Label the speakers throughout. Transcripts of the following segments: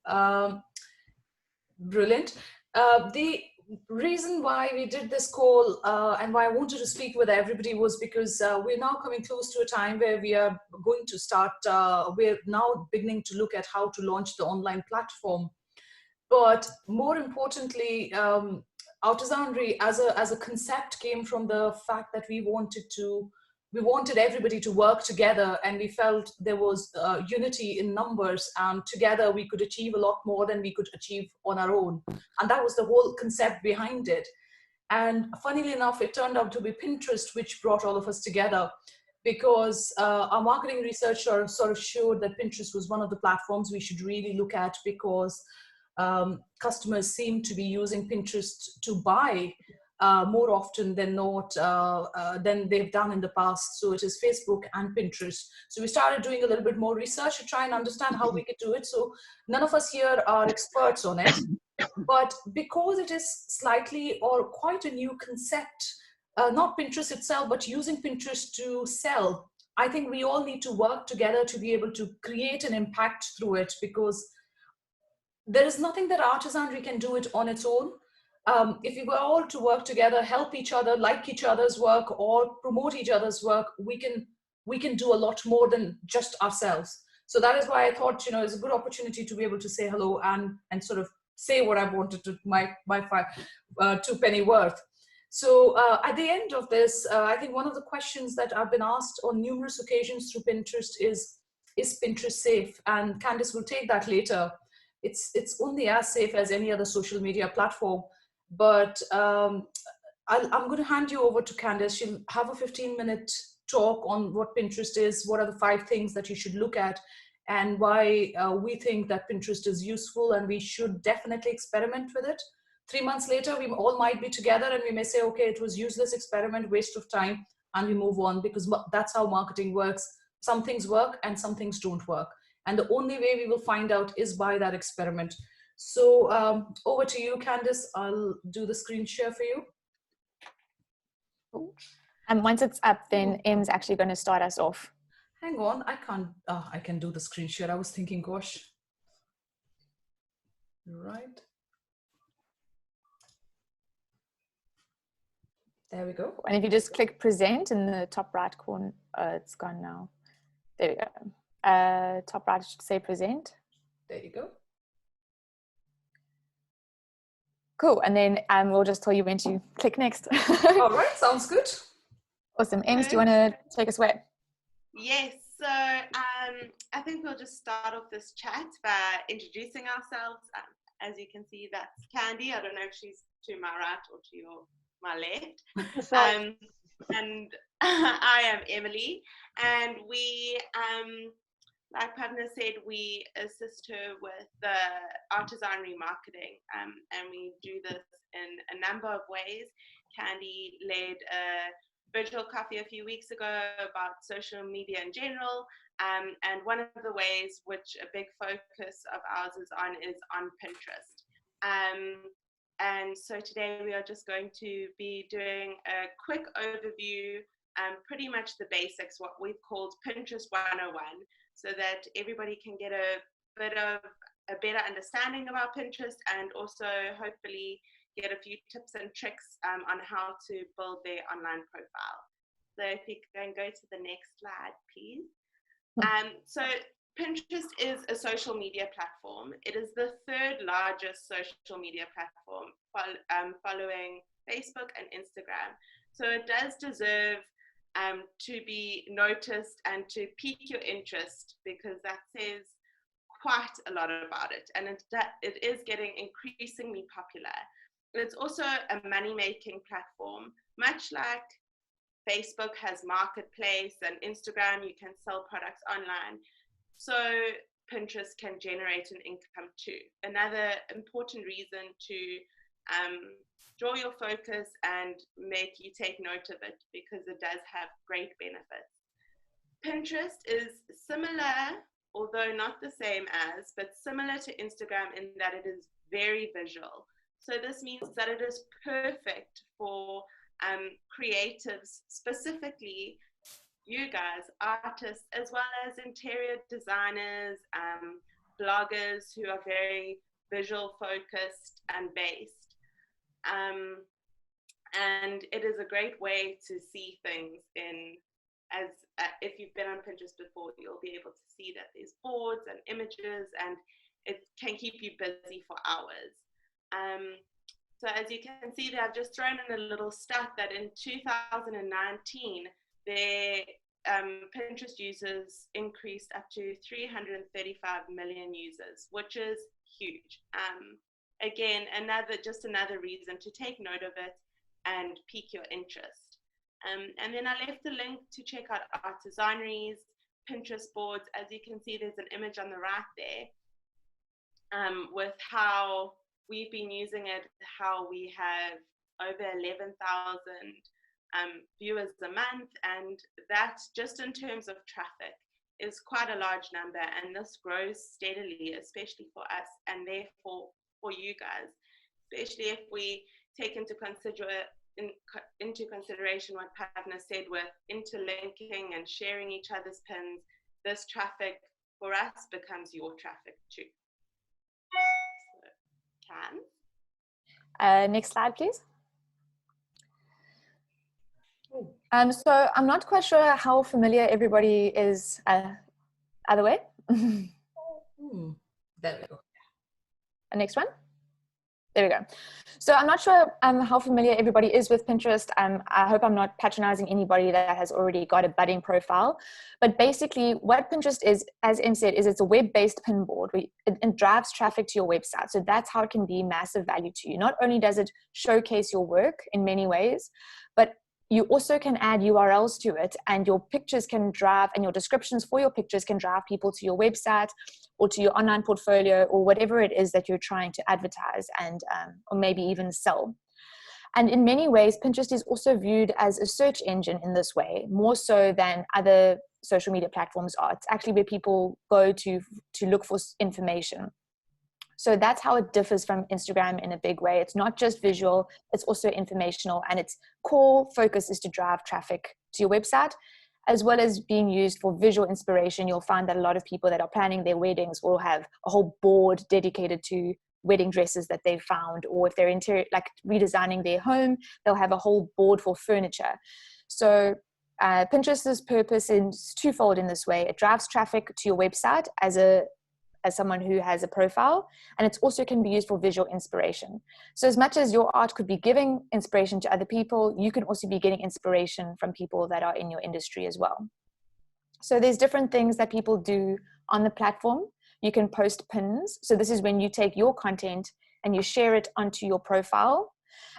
Speaker 1: Um, Brilliant. The reason why we did this call and why I wanted to speak with everybody was because we're now coming close to a time where we are going to start, we're now beginning to look at how to launch the online platform. But more importantly, Artisanry as a concept came from the fact that we wanted everybody to work together, and we felt there was unity in numbers, and together we could achieve a lot more than we could achieve on our own. And that was the whole concept behind it. And funnily enough, it turned out to be Pinterest which brought all of us together, because our marketing research sort of showed that Pinterest was one of the platforms we should really look at, because customers seem to be using Pinterest to buy more often than not than they've done in the past. So it is Facebook and Pinterest. So we started doing a little bit more research to try and understand how we could do it. So none of us here are experts on it, but because it is slightly or quite a new concept, not Pinterest itself, but using Pinterest to sell, I think we all need to work together to be able to create an impact through it, because there is nothing that Artisanry can do it on its own. If we were all to work together, help each other, like each other's work, or promote each other's work, we can do a lot more than just ourselves. So that is why I thought, it's a good opportunity to be able to say hello and sort of say what I wanted to, my 2 penny worth. So at the end of this, I think one of the questions that I've been asked on numerous occasions through Pinterest is Pinterest safe? And Candice will take that later. It's only as safe as any other social media platform. But I'm going to hand you over to Candice. She'll have a 15-minute talk on what Pinterest is, what are the 5 things that you should look at, and why we think that Pinterest is useful and we should definitely experiment with it. 3 months later, we all might be together and we may say, okay, it was useless experiment, waste of time, and we move on, because that's how marketing works. Some things work and some things don't work. And the only way we will find out is by that experiment. So over to you, Candice. I'll do the screen share for you.
Speaker 2: And once it's up, then Em's actually going to start us off.
Speaker 1: Hang on, I can't, I can do the screen share. I was thinking, gosh. Right. There we go.
Speaker 2: And if you just click present in the top right corner, it's gone now. There we go. Top right should say present.
Speaker 1: There you go.
Speaker 2: Cool. And then we'll just tell you when to click next.
Speaker 1: All right. Sounds good.
Speaker 2: Awesome. Ems, do you want to take us away?
Speaker 3: Yes. So I think we'll just start off this chat by introducing ourselves. As you can see, that's Candy. I don't know if she's to my right or to my left. And I am Emily. And we, like Padma said, we assist her with the Artisanry marketing. And we do this in a number of ways. Candy led a virtual coffee a few weeks ago about social media in general, and one of the ways which a big focus of ours is on Pinterest. And so today we are just going to be doing a quick overview, pretty much the basics, what we've called Pinterest 101, so that everybody can get a better understanding about Pinterest, and also hopefully get a few tips and tricks on how to build their online profile. So if you can go to the next slide, please. So Pinterest is a social media platform. It is the 3rd largest social media platform following Facebook and Instagram. So it does deserve to be noticed and to pique your interest, because that says quite a lot about it. And it is getting increasingly popular. It's also a money-making platform, much like Facebook has Marketplace and Instagram, you can sell products online. So Pinterest can generate an income too. Another important reason to draw your focus and make you take note of it, because it does have great benefits. Pinterest is similar, although not the same as, but similar to Instagram in that it is very visual. So this means that it is perfect for creatives, specifically you guys, artists, as well as interior designers, bloggers who are very visual focused and based. And it is a great way to see things if you've been on Pinterest before, you'll be able to see that there's boards and images, and it can keep you busy for hours. So as you can see there, I've just thrown in a little stat that in 2019, their Pinterest users increased up to 335 million users, which is huge. Again, another reason to take note of it and pique your interest. And then I left a link to check out Artisanry's Pinterest boards. As you can see, there's an image on the right there with how we've been using it, how we have over 11,000 viewers a month, and that just in terms of traffic is quite a large number, and this grows steadily, especially for us and therefore for you guys, especially if we take into consideration what Pavna said with interlinking and sharing each other's pins. This traffic for us becomes your traffic too. So,
Speaker 2: next slide, please. So I'm not quite sure how familiar everybody is. Other way.
Speaker 1: There we go.
Speaker 2: Next one. There we go. So I'm not sure how familiar everybody is with Pinterest. I hope I'm not patronizing anybody that has already got a budding profile. But basically what Pinterest is, as Em said, is it's a web-based pin board. It drives traffic to your website. So that's how it can be massive value to you. Not only does it showcase your work in many ways, but you also can add URLs to it, and your pictures can drive, and your descriptions for your pictures can drive people to your website or to your online portfolio or whatever it is that you're trying to advertise and or maybe even sell. And in many ways, Pinterest is also viewed as a search engine in this way, more so than other social media platforms are. It's actually where people go to look for information. So that's how it differs from Instagram in a big way. It's not just visual, it's also informational, and its core focus is to drive traffic to your website, as well as being used for visual inspiration. You'll find that a lot of people that are planning their weddings will have a whole board dedicated to wedding dresses that they've found, or if they're redesigning their home, they'll have a whole board for furniture. So Pinterest's purpose is twofold in this way. It drives traffic to your website as someone who has a profile, and it also can be used for visual inspiration. So as much as your art could be giving inspiration to other people, you can also be getting inspiration from people that are in your industry as well. So there's different things that people do on the platform. You can post pins. So this is when you take your content and you share it onto your profile,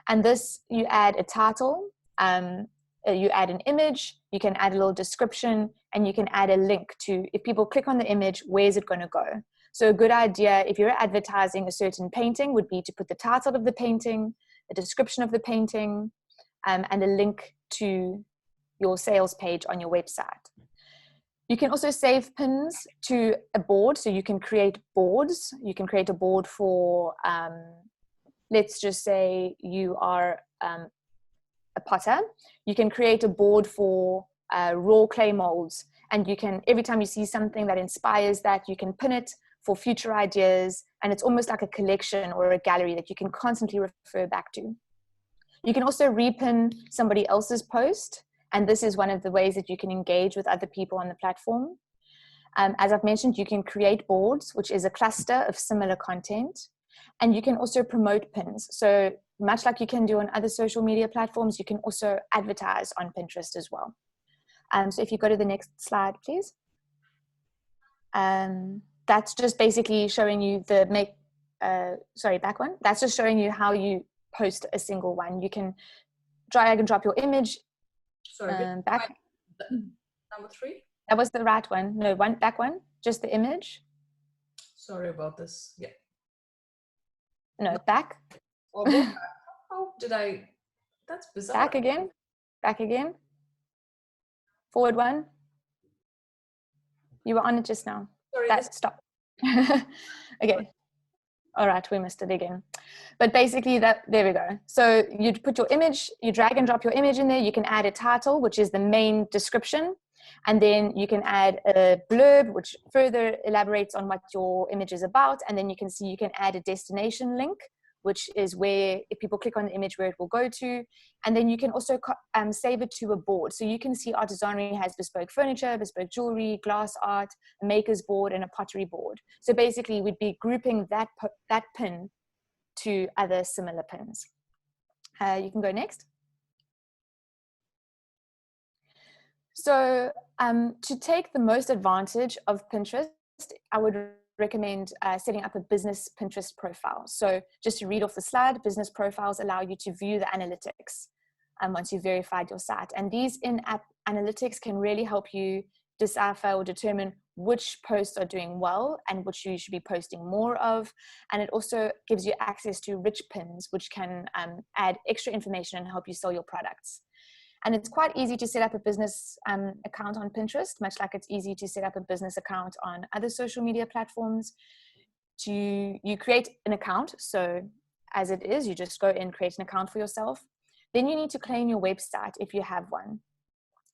Speaker 2: and this, you add a title, you add an image, you can add a little description, and you can add a link to, if people click on the image, where's it going to go? So a good idea, if you're advertising a certain painting, would be to put the title of the painting, a description of the painting, and a link to your sales page on your website. You can also save pins to a board. So you can create boards. You can create a board for, let's just say you are a potter. You can create a board for raw clay molds. And you can, every time you see something that inspires that, you can pin it for future ideas, and it's almost like a collection or a gallery that you can constantly refer back to. You can also repin somebody else's post, and this is one of the ways that you can engage with other people on the platform. As I've mentioned, you can create boards, which is a cluster of similar content, and you can also promote pins. So much like you can do on other social media platforms, you can also advertise on Pinterest as well. So if you go to the next slide, please. That's just basically showing you back one. That's just showing you how you post a single one. You can drag and drop your image.
Speaker 1: Sorry,
Speaker 2: back.
Speaker 1: Number 3?
Speaker 2: That was the right one. No, back one, just the image.
Speaker 1: Sorry about this. Yeah.
Speaker 2: No, back.
Speaker 1: Oh, back. How did I? That's bizarre.
Speaker 2: Back again. Back again. Forward one. You were on it just now.
Speaker 1: Sorry,
Speaker 2: Stop. Okay. All right, we missed it again. But basically there we go. So you put your image, you drag and drop your image in there. You can add a title, which is the main description. And then you can add a blurb, which further elaborates on what your image is about. And then you can see you can add a destination link, which is where if people click on the image, where it will go to. And then you can also save it to a board. So you can see Artisanry has bespoke furniture, bespoke jewelry, glass art, a maker's board, and a pottery board. So basically we'd be grouping that pin to other similar pins. You can go next. So to take the most advantage of Pinterest, I would recommend setting up a business Pinterest profile. So just to read off the slide, business profiles allow you to view the analytics once you've verified your site. And these in-app analytics can really help you decipher or determine which posts are doing well and which you should be posting more of. And it also gives you access to rich pins, which can add extra information and help you sell your products. And it's quite easy to set up a business account on Pinterest, much like it's easy to set up a business account on other social media platforms. You create an account. So as it is, you just go in, create an account for yourself. Then you need to claim your website if you have one.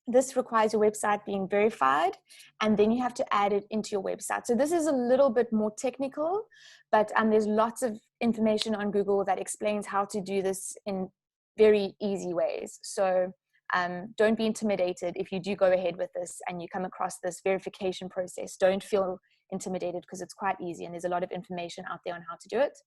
Speaker 2: This requires your website being verified, and then you have to add it into your website. So this is a little bit more technical, but there's lots of information on Google that explains how to do this in very easy ways. So don't be intimidated if you do go ahead with this and you come across this verification process. Don't feel intimidated because it's quite easy and there's a lot of information out there on how to do it.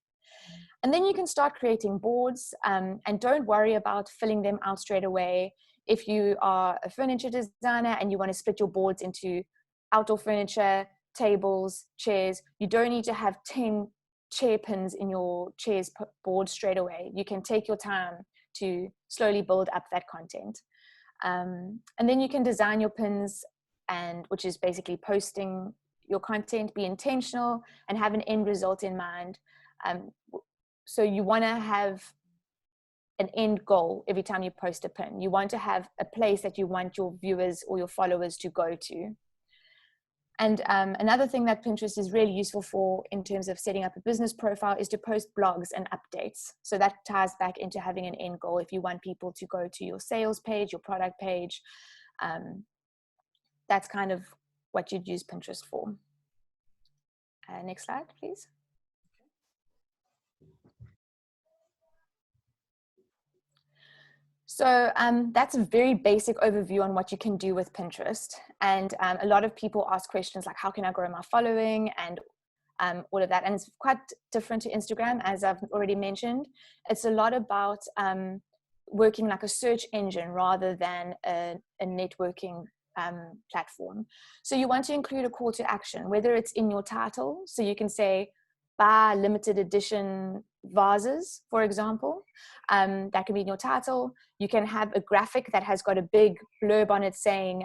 Speaker 2: And then you can start creating boards and don't worry about filling them out straight away. If you are a furniture designer and you want to split your boards into outdoor furniture, tables, chairs, you don't need to have 10 chair pins in your chairs board straight away. You can take your time to slowly build up that content. And then you can design your pins, which is basically posting your content, be intentional and have an end result in mind. So you want to have an end goal every time you post a pin. You want to have a place that you want your viewers or your followers to go to. And another thing that Pinterest is really useful for in terms of setting up a business profile is to post blogs and updates. So that ties back into having an end goal. If you want people to go to your sales page, your product page, that's kind of what you'd use Pinterest for. Next slide, please. So that's a very basic overview on what you can do with Pinterest. And a lot of people ask questions like, how can I grow my following and all of that. And it's quite different to Instagram, as I've already mentioned. It's a lot about working like a search engine rather than a networking platform. So you want to include a call to action, whether it's in your title. So you can say, buy limited edition vases, for example. That can be in your title. You can have a graphic that has got a big blurb on it saying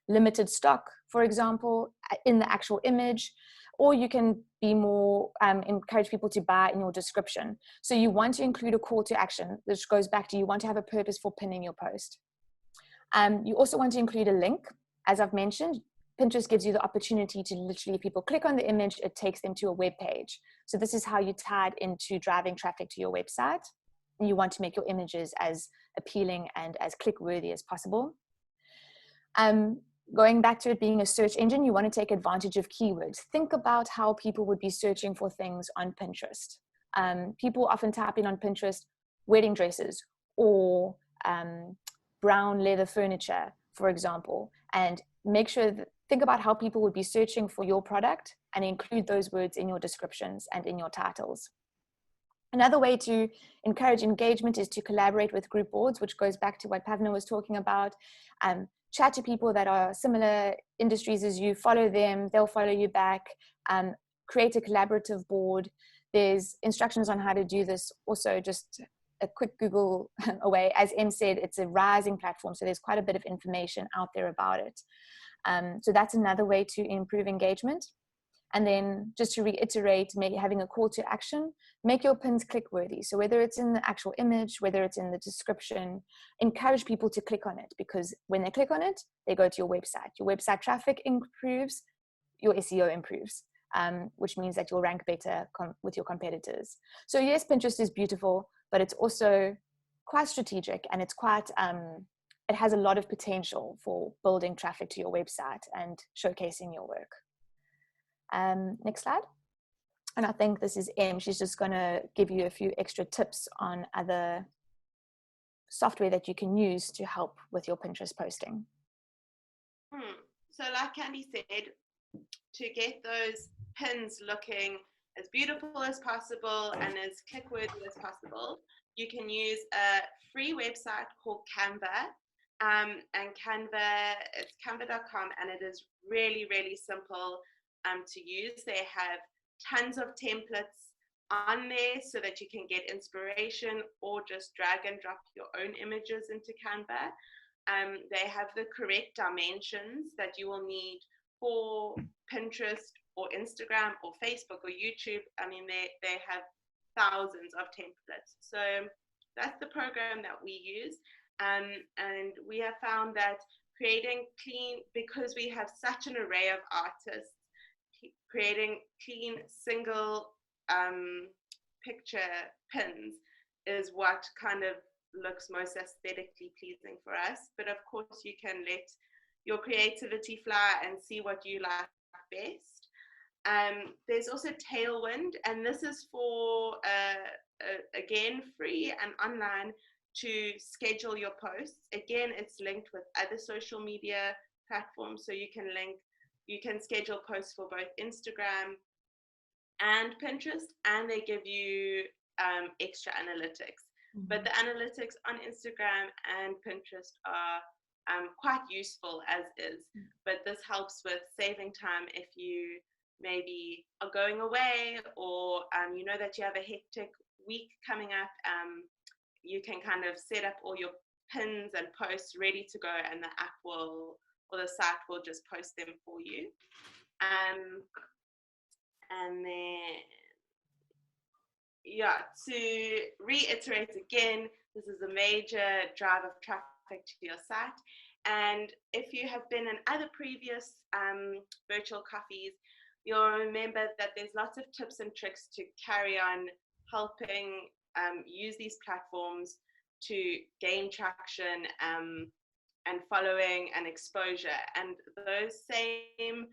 Speaker 2: limited stock, for example, in the actual image. Or you can be more, encourage people to buy in your description. So you want to include a call to action, which goes back to you want to have a purpose for pinning your post. You also want to include a link. As I've mentioned, Pinterest gives you the opportunity to literally, if people click on the image, it takes them to a web page. So this is how you tie it into driving traffic to your website. And you want to make your images as appealing and as click-worthy as possible. Going back to it being a search engine, you want to take advantage of keywords. Think about how people would be searching for things on Pinterest. People often type in on Pinterest wedding dresses or brown leather furniture, for example, and make sure that think about how people would be searching for your product and include those words in your descriptions and in your titles. Another way to encourage engagement is to collaborate with group boards, which goes back to what Pavna was talking about. Chat to people that are similar industries as you, follow them, they'll follow you back, create a collaborative board. There's instructions on how to do this. Also, just a quick Google away. As Em said, it's a rising platform, so there's quite a bit of information out there about it. So that's another way to improve engagement. And then just to reiterate, having a call to action, make your pins click-worthy. So whether it's in the actual image, whether it's in the description, encourage people to click on it, because when they click on it, they go to your website. Your website traffic improves, your SEO improves, which means that you'll rank better with your competitors. So yes, Pinterest is beautiful, but it's also quite strategic and it's quite it has a lot of potential for building traffic to your website and showcasing your work. Next slide. And I think this is Em. She's just going to give you a few extra tips on other software that you can use to help with your Pinterest posting.
Speaker 3: So like Candy said, to get those pins looking as beautiful as possible and as click-worthy as possible, you can use a free website called Canva. And Canva, it's canva.com, and it is really, really simple to use. They have tons of templates on there so that you can get inspiration or just drag and drop your own images into Canva. They have the correct dimensions that you will need for Pinterest or Instagram or Facebook or YouTube. I mean, they have thousands of templates. So that's the program that we use. And we have found that creating clean, because we have such an array of artists, creating clean single picture pins is what kind of looks most aesthetically pleasing for us. But of course, you can let your creativity fly and see what you like best. There's also Tailwind, and this is for again free and online to schedule your posts. Again, it's linked with other social media platforms, so you can schedule posts for both Instagram and Pinterest, and they give you extra analytics. But the analytics on Instagram and Pinterest are quite useful as is, but this helps with saving time if you maybe are going away, or you know that you have a hectic week coming up. You can kind of set up all your pins and posts ready to go, and the app will, or the site will just post them for you. And then, yeah, to reiterate again, this is a major drive of traffic to your site. And if you have been in other previous virtual coffees, you'll remember that there's lots of tips and tricks to carry on helping use these platforms to gain traction and following and exposure. And those same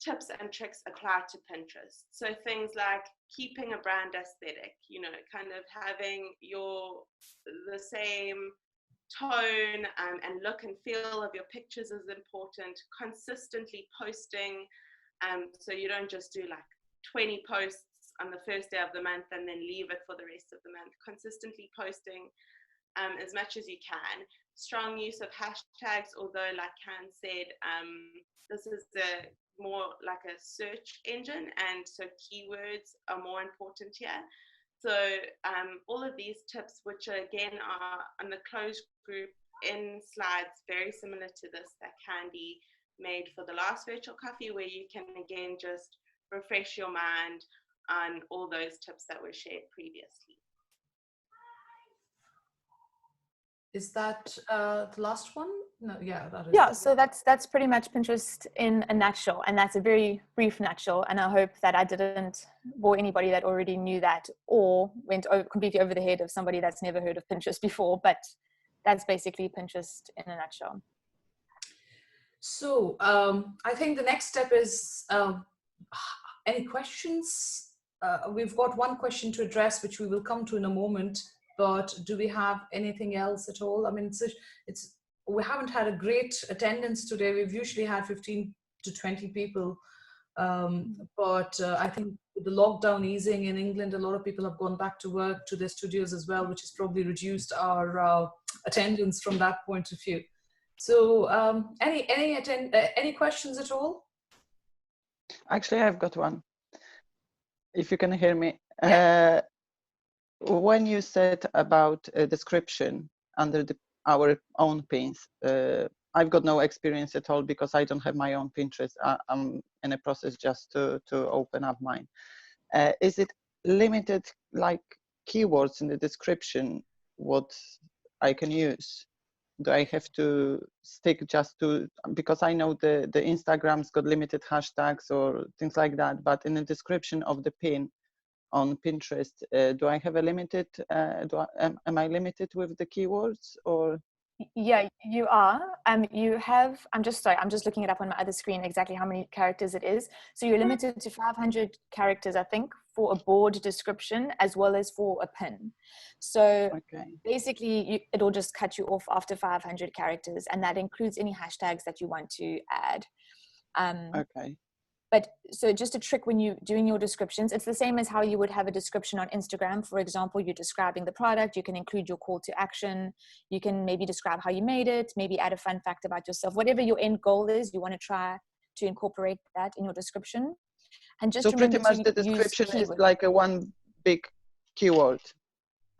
Speaker 3: tips and tricks apply to Pinterest. So things like keeping a brand aesthetic, you know, kind of having the same tone and look and feel of your pictures is important. Consistently posting, so you don't just do like 20 posts on the first day of the month and then leave it for the rest of the month. Consistently posting as much as you can. Strong use of hashtags, although like Karen said, this is more like a search engine, and so keywords are more important here. So all of these tips, which again are on the closed group in slides, very similar to this that Candy made for the last virtual coffee, where you can again just refresh your mind on all those tips that were shared previously.
Speaker 1: Is that the last one? No, yeah, that is.
Speaker 2: Yeah, so that's pretty much Pinterest in a nutshell, and that's a very brief nutshell. And I hope that I didn't bore anybody that already knew that, or went completely over the head of somebody that's never heard of Pinterest before. But that's basically Pinterest in a nutshell.
Speaker 1: So I think the next step is any questions? We've got one question to address, which we will come to in a moment. But do we have anything else at all? I mean, we haven't had a great attendance today. We've usually had 15 to 20 people. But I think with the lockdown easing in England, a lot of people have gone back to work, to their studios as well, which has probably reduced our attendance from that point of view. So any questions at all?
Speaker 4: Actually, I've got one. If you can hear me.
Speaker 1: Yeah.
Speaker 4: When you said about a description under our own pins, I've got no experience at all because I don't have my own Pinterest. I'm in a process just to open up mine. Is it limited, like keywords in the description, what I can use? Do I have to stick just to, because I know the Instagram's got limited hashtags or things like that, but in the description of the pin on Pinterest, do I have a limited, am I limited with the keywords, or?
Speaker 2: Yeah, you are. You have, I'm just looking it up on my other screen exactly how many characters it is. So you're limited to 500 characters, I think, for a board description as well as for a pin. So
Speaker 4: Okay.
Speaker 2: basically, it'll just cut you off after 500 characters, and that includes any hashtags that you want to add.
Speaker 4: Okay.
Speaker 2: But so just a trick when you're doing your descriptions, it's the same as how you would have a description on Instagram. For example, you're describing the product, you can include your call to action, you can maybe describe how you made it, maybe add a fun fact about yourself, whatever your end goal is, you want to try to incorporate that in your description. And just
Speaker 4: So pretty
Speaker 2: remember
Speaker 4: much
Speaker 2: to
Speaker 4: the
Speaker 2: use
Speaker 4: description is
Speaker 2: keywords.
Speaker 4: like a one big keyword.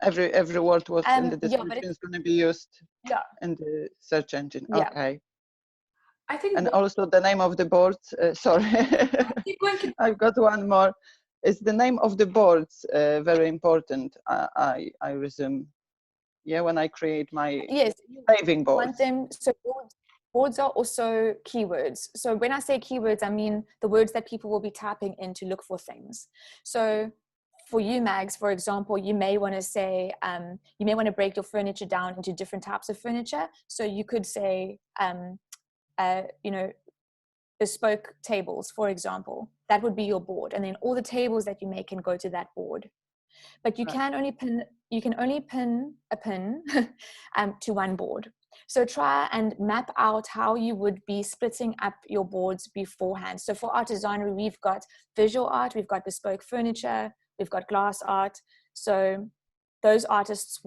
Speaker 4: Every word was in the
Speaker 2: Yeah, but
Speaker 4: description is going to be used
Speaker 2: yeah,
Speaker 4: in the search engine.
Speaker 2: yeah.
Speaker 4: Okay.
Speaker 1: I think
Speaker 4: And also the name of the boards. Sorry,
Speaker 1: keep going,
Speaker 4: I've got one more. Is the name of the boards very important? I resume. Yeah, when I create my
Speaker 2: Yes,
Speaker 4: paving
Speaker 2: you
Speaker 4: boards.
Speaker 2: want them, so boards are also keywords. So when I say keywords, I mean the words that people will be typing in to look for things. So for you, Mags, for example, you may want to say, you may want to break your furniture down into different types of furniture. So you could say, you know, bespoke tables, for example. That would be your board. And then all the tables that you make can go to that board. But you can only pin a pin to one board. So try and map out how you would be splitting up your boards beforehand. So for Artisanry, we've got visual art, we've got bespoke furniture, we've got glass art. So those artists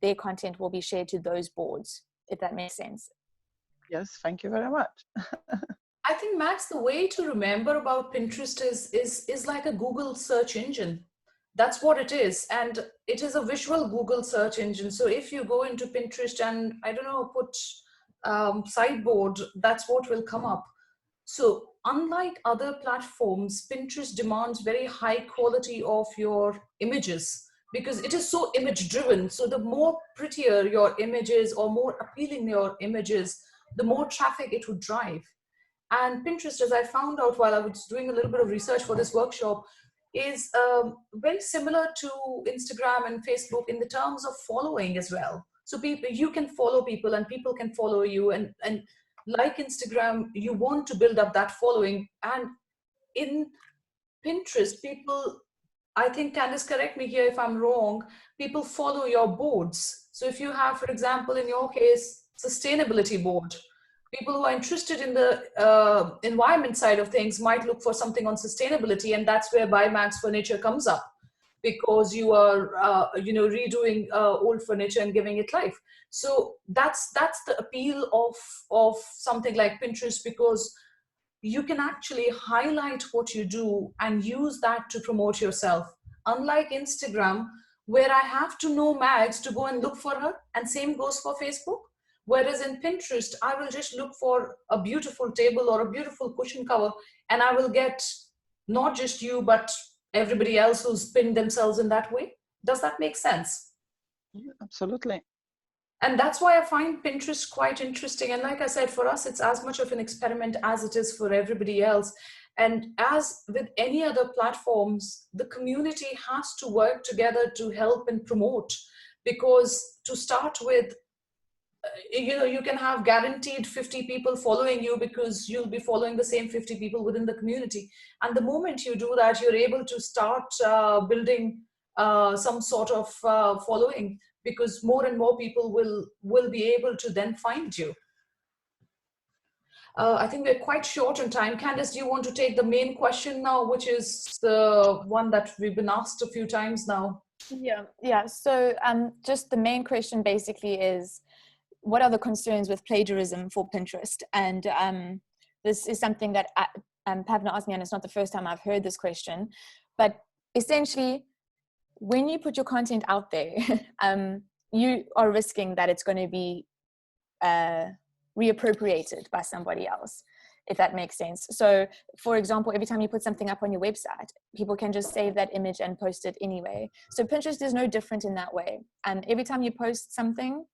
Speaker 2: their content will be shared to those boards, if that makes sense.
Speaker 4: Yes, thank you very much.
Speaker 1: I think, Max, the way to remember about Pinterest is like a Google search engine. That's what it is. And it is a visual Google search engine. So if you go into Pinterest and, I don't know, put sideboard, that's what will come up. So unlike other platforms, Pinterest demands very high quality of your images because it is so image driven. So the more prettier your images or more appealing your images, the more traffic it would drive. And Pinterest, as I found out while I was doing a little bit of research for this workshop, is very similar to Instagram and Facebook in the terms of following as well. So people, you can follow people and people can follow you. And like Instagram, you want to build up that following. And in Pinterest, people, I think, Candice, correct me here if I'm wrong, people follow your boards. So if you have, for example, in your case, sustainability board, people who are interested in the environment side of things might look for something on sustainability, and that's where Biomax Furniture comes up because you are, redoing old furniture and giving it life. So that's the appeal of something like Pinterest, because you can actually highlight what you do and use that to promote yourself. Unlike Instagram, where I have to know Mags to go and look for her, and same goes for Facebook. Whereas in Pinterest, I will just look for a beautiful table or a beautiful cushion cover, and I will get not just you, but everybody else who's pinned themselves in that way. Does that make sense?
Speaker 4: Yeah, absolutely.
Speaker 1: And that's why I find Pinterest quite interesting. And like I said, for us, it's as much of an experiment as it is for everybody else. And as with any other platforms, the community has to work together to help and promote. Because to start with, you can have guaranteed 50 people following you because you'll be following the same 50 people within the community. And the moment you do that, you're able to start building some sort of following, because more and more people will be able to then find you. I think we're quite short on time. Candice, do you want to take the main question now, which is the one that we've been asked a few times now?
Speaker 2: Yeah. So just the main question basically is, what are the concerns with plagiarism for Pinterest? And this is something that Pavna asked me, and it's not the first time I've heard this question. But essentially, when you put your content out there, you are risking that it's going to be reappropriated by somebody else, if that makes sense. So, for example, every time you put something up on your website, people can just save that image and post it anyway. So Pinterest is no different in that way. Every time you post something,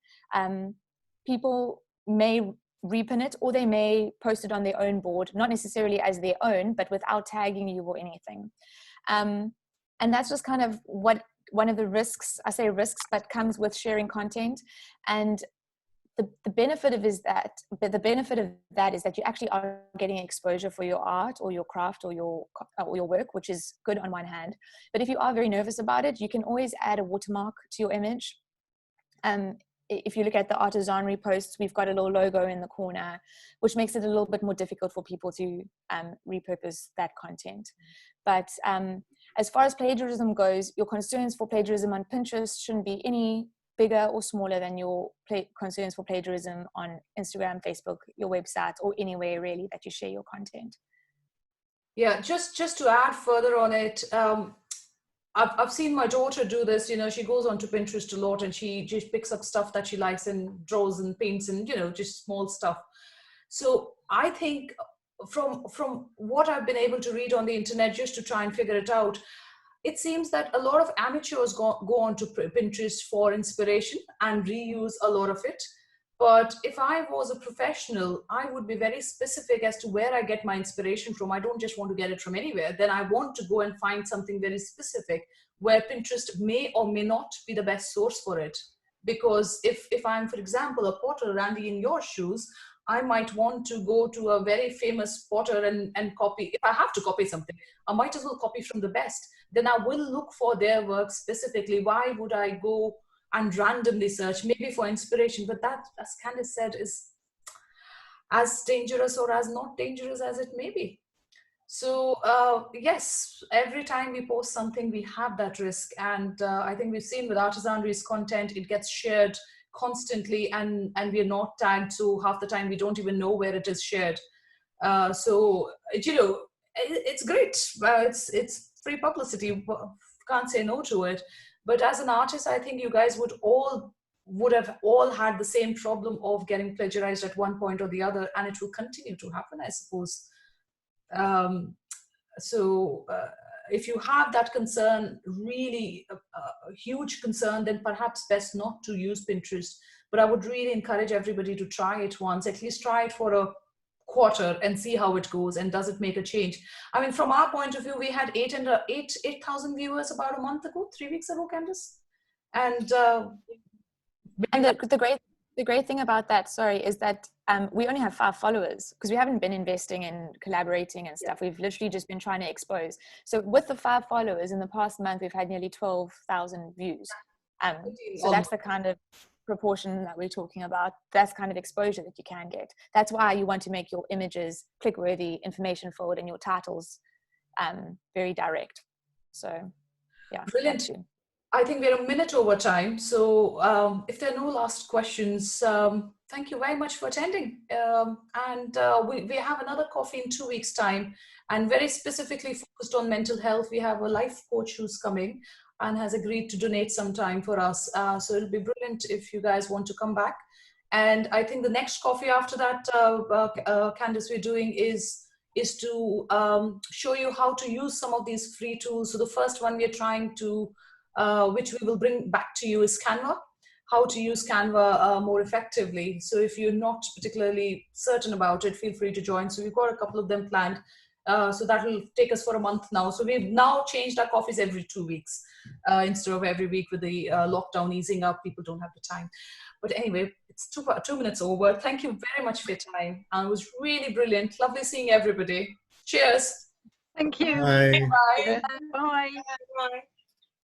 Speaker 2: people may repin it, or they may post it on their own board, not necessarily as their own, but without tagging you or anything. And that's just kind of one of the risks, I say risks, but comes with sharing content. And the benefit of the benefit of that is that you actually are getting exposure for your art or your craft or your work, which is good on one hand. But if you are very nervous about it, you can always add a watermark to your image. If you look at the Artisanry posts, we've got a little logo in the corner, which makes it a little bit more difficult for people to repurpose that content. But as far as plagiarism goes, your concerns for plagiarism on Pinterest shouldn't be any bigger or smaller than your concerns for plagiarism on Instagram, Facebook, your website, or anywhere really that you share your content.
Speaker 1: Yeah, just to add further on it, I've seen my daughter do this. You know, she goes onto Pinterest a lot and she just picks up stuff that she likes and draws and paints and, you know, just small stuff. So I think from what I've been able to read on the internet, just to try and figure it out, it seems that a lot of amateurs go onto Pinterest for inspiration and reuse a lot of it. But if I was a professional, I would be very specific as to where I get my inspiration from. I don't just want to get it from anywhere. Then I want to go and find something very specific where Pinterest may or may not be the best source for it. Because if I'm, for example, a potter, Randy, in your shoes, I might want to go to a very famous potter and copy. If I have to copy something, I might as well copy from the best. Then I will look for their work specifically. Why would I go and randomly search, maybe for inspiration? But that, as Candice said, is as dangerous or as not dangerous as it may be. So yes, every time we post something, we have that risk. And I think we've seen with Artisanry's content, it gets shared constantly and we're not tagged. So half the time we don't even know where it is shared. So, you know, it's great. It's free publicity. Can't say no to it. But as an artist, I think you guys would have all had the same problem of getting plagiarized at one point or the other, and it will continue to happen, I suppose. If you have that concern, really a huge concern, then perhaps best not to use Pinterest. But I would really encourage everybody to try it once, at least try it for a quarter and see how it goes and does it make a change. I mean, from our point of view, we had 8,000 viewers about a month ago, 3 weeks ago, Candice. And
Speaker 2: the great thing about that, is that we only have 5 followers because we haven't been investing in collaborating and stuff. We've literally just been trying to expose. So with the 5 followers in the past month, we've had nearly 12,000 views. So that's the kind of proportion that we're talking about. That's kind of exposure that you can get. That's why you want to make your images click-worthy, information forward, and your titles very direct. So yeah,
Speaker 1: brilliant. I think we're a minute over time. So if there are no last questions, thank you very much for attending. We have another coffee in 2 weeks' time, and very specifically focused on mental health. We have a life coach who's coming and has agreed to donate some time for us. So it'll be brilliant if you guys want to come back. And I think the next coffee after that, Candice, we're doing is to show you how to use some of these free tools. So the first one we're trying to, which we will bring back to you, is Canva, how to use Canva more effectively. So if you're not particularly certain about it, feel free to join. So we've got a couple of them planned. So that will take us for a month now. So we've now changed our coffees every 2 weeks instead of every week. With the lockdown easing up, people don't have the time. But anyway, it's 2 minutes over. Thank you very much for your time. And it was really brilliant. Lovely seeing everybody. Cheers.
Speaker 5: Thank you.
Speaker 6: Bye.
Speaker 1: Bye.
Speaker 5: Bye.
Speaker 3: Bye.